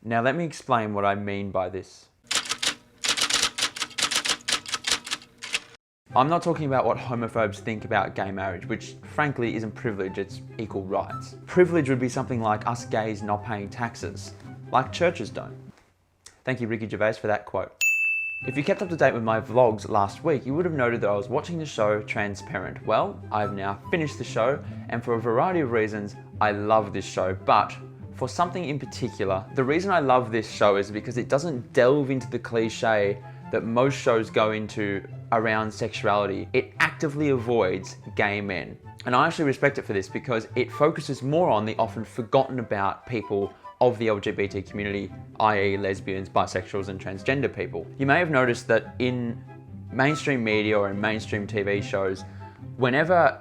Now let me explain what I mean by this. I'm not talking about what homophobes think about gay marriage, which frankly isn't privilege, it's equal rights. Privilege would be something like us gays not paying taxes, like churches don't. Thank you, Ricky Gervais, for that quote. If you kept up to date with my vlogs last week, you would have noted that I was watching the show Transparent. Well, I've now finished the show, and for a variety of reasons, I love this show, but for something in particular, the reason I love this show is because it doesn't delve into the cliche that most shows go into around sexuality. It actively avoids gay men. And I actually respect it for this because it focuses more on the often forgotten about people of the LGBT community, i.e. lesbians, bisexuals, and transgender people. You may have noticed that in mainstream media or in mainstream TV shows, whenever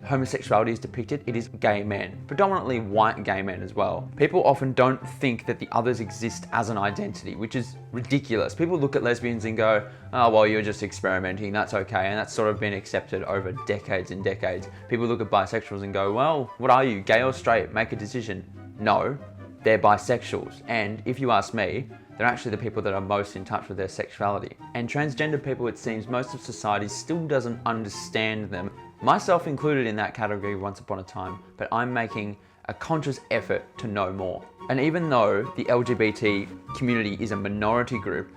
homosexuality is depicted, it is gay men, predominantly white gay men as well. People often don't think that the others exist as an identity, which is ridiculous. People look at lesbians and go, oh, well, you're just experimenting, that's okay. And that's sort of been accepted over decades and decades. People look at bisexuals and go, well, what are you, gay or straight? Make a decision. No, they're bisexuals. And if you ask me, they're actually the people that are most in touch with their sexuality. And transgender people, it seems, most of society still doesn't understand them. Myself included in that category once upon a time, but I'm making a conscious effort to know more. And even though the LGBT community is a minority group,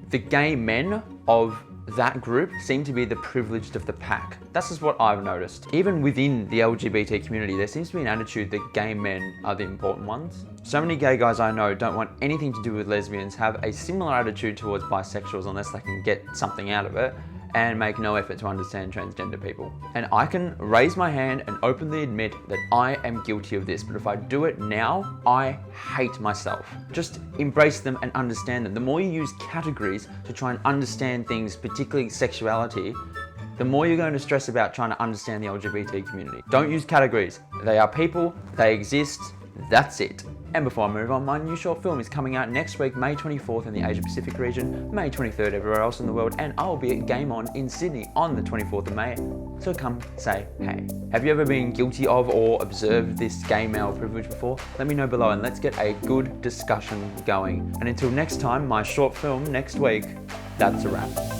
the gay men of that group seem to be the privileged of the pack. That's just what I've noticed. Even within the LGBT community, there seems to be an attitude that gay men are the important ones. So many gay guys I know don't want anything to do with lesbians, have a similar attitude towards bisexuals unless they can get something out of it, and make no effort to understand transgender people. And I can raise my hand and openly admit that I am guilty of this, but if I do it now, I hate myself. Just embrace them and understand them. The more you use categories to try and understand things, particularly sexuality, the more you're going to stress about trying to understand the LGBT community. Don't use categories. They are people, they exist, that's it. And before I move on, my new short film is coming out next week, May 24th in the Asia Pacific region, May 23rd everywhere else in the world, and I'll be at Game On in Sydney on the 24th of May. So come say hey. Have you ever been guilty of or observed this gay male privilege before? Let me know below and let's get a good discussion going. And until next time, my short film next week, that's a wrap.